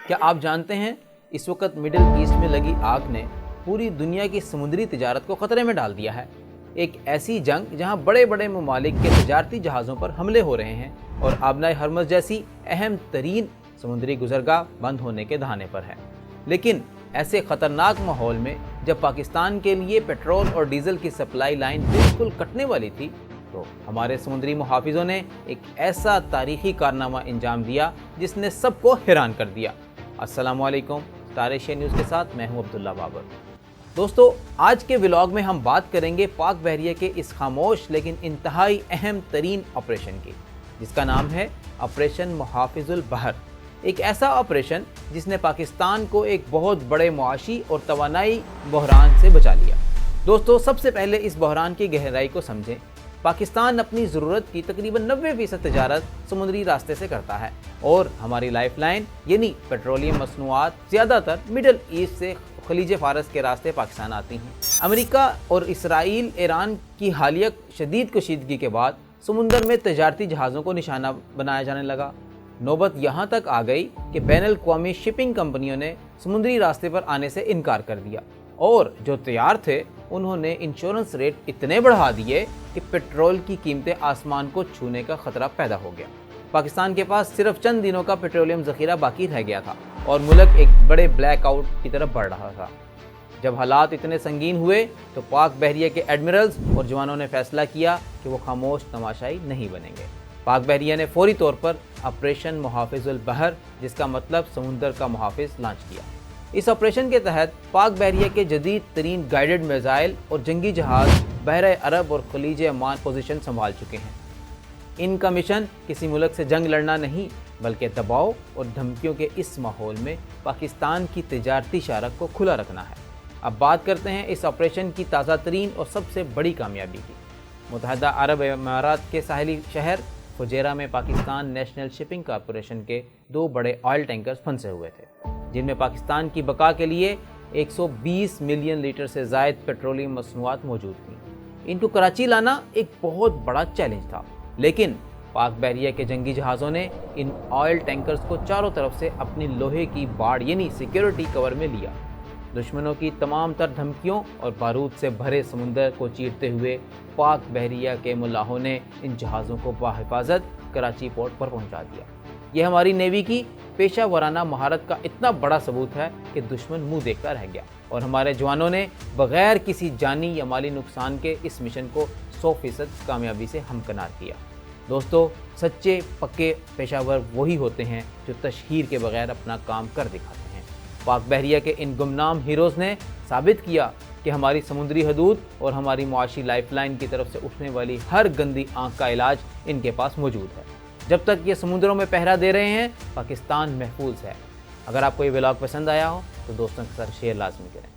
کیا آپ جانتے ہیں اس وقت مڈل ایسٹ میں لگی آگ نے پوری دنیا کی سمندری تجارت کو خطرے میں ڈال دیا ہے۔ ایک ایسی جنگ جہاں بڑے بڑے ممالک کے تجارتی جہازوں پر حملے ہو رہے ہیں اور آبنائے ہرمز جیسی اہم ترین سمندری گزرگاہ بند ہونے کے دہانے پر ہے۔ لیکن ایسے خطرناک ماحول میں جب پاکستان کے لیے پیٹرول اور ڈیزل کی سپلائی لائن بالکل کٹنے والی تھی تو ہمارے سمندری محافظوں نے ایک ایسا تاریخی کارنامہ انجام دیا جس نے سب کو حیران کر دیا۔ السلام علیکم، اسٹار ایشیا نیوز کے ساتھ میں ہوں عبداللہ بابر۔ دوستو، آج کے ولاگ میں ہم بات کریں گے پاک بحریہ کے اس خاموش لیکن انتہائی اہم ترین آپریشن کی، جس کا نام ہے آپریشن محافظ البحر۔ ایک ایسا آپریشن جس نے پاکستان کو ایک بہت بڑے معاشی اور توانائی بحران سے بچا لیا۔ دوستو، سب سے پہلے اس بحران کی گہرائی کو سمجھیں۔ پاکستان اپنی ضرورت کی تقریباً 90% تجارت سمندری راستے سے کرتا ہے اور ہماری لائف لائن یعنی پیٹرولیم مصنوعات زیادہ تر مڈل ایسٹ سے خلیج فارس کے راستے پاکستان آتی ہیں۔ امریکہ اور اسرائیل ایران کی حالیہ شدید کشیدگی کے بعد سمندر میں تجارتی جہازوں کو نشانہ بنایا جانے لگا۔ نوبت یہاں تک آ گئی کہ بین الاقوامی شپنگ کمپنیوں نے سمندری راستے پر آنے سے انکار کر دیا اور جو تیار تھے انہوں نے انشورنس ریٹ اتنے بڑھا دیے کہ پیٹرول کی قیمتیں آسمان کو چھونے کا خطرہ پیدا ہو گیا۔ پاکستان کے پاس صرف چند دنوں کا پیٹرولیم ذخیرہ باقی رہ گیا تھا اور ملک ایک بڑے بلیک آؤٹ کی طرف بڑھ رہا تھا۔ جب حالات اتنے سنگین ہوئے تو پاک بحریہ کے ایڈمرلز اور جوانوں نے فیصلہ کیا کہ وہ خاموش تماشائی نہیں بنیں گے۔ پاک بحریہ نے فوری طور پر آپریشن محافظ البحر، جس کا مطلب سمندر کا محافظ، لانچ کیا۔ اس آپریشن کے تحت پاک بحریہ کے جدید ترین گائیڈڈ میزائل اور جنگی جہاز بحر عرب اور خلیج عمان پوزیشن سنبھال چکے ہیں۔ ان کا مشن کسی ملک سے جنگ لڑنا نہیں بلکہ دباؤ اور دھمکیوں کے اس ماحول میں پاکستان کی تجارتی شارک کو کھلا رکھنا ہے۔ اب بات کرتے ہیں اس آپریشن کی تازہ ترین اور سب سے بڑی کامیابی کی۔ متحدہ عرب امارات کے ساحلی شہر فجیرہ میں پاکستان نیشنل شپنگ کارپوریشن کے 2 بڑے آئل ٹینکرز پھنسے ہوئے تھے، جن میں پاکستان کی بقا کے لیے 120 ملین لیٹر سے زائد پیٹرولیم مصنوعات موجود تھیں۔ ان کو کراچی لانا ایک بہت بڑا چیلنج تھا، لیکن پاک بحریہ کے جنگی جہازوں نے ان آئل ٹینکرز کو چاروں طرف سے اپنی لوہے کی باڑ یعنی سیکیورٹی کور میں لیا۔ دشمنوں کی تمام تر دھمکیوں اور بارود سے بھرے سمندر کو چیرتے ہوئے پاک بحریہ کے ملاحوں نے ان جہازوں کو بحفاظت کراچی پورٹ پر پہنچا دیا۔ یہ ہماری نیوی کی پیشہ ورانہ مہارت کا اتنا بڑا ثبوت ہے کہ دشمن منہ دیکھتا رہ گیا اور ہمارے جوانوں نے بغیر کسی جانی یا مالی نقصان کے اس مشن کو 100% کامیابی سے ہمکنار کیا۔ دوستو، سچے پکے پیشہ ور وہی ہوتے ہیں جو تشہیر کے بغیر اپنا کام کر دکھاتے ہیں۔ پاک بحریہ کے ان گمنام ہیروز نے ثابت کیا کہ ہماری سمندری حدود اور ہماری معاشی لائف لائن کی طرف سے اٹھنے والی ہر گندی آنکھ کا علاج ان کے پاس موجود ہے۔ جب تک یہ سمندروں میں پہرا دے رہے ہیں، پاکستان محفوظ ہے۔ اگر آپ کو یہ ولاگ پسند آیا ہو تو دوستوں کے ساتھ شیئر لازمی کریں۔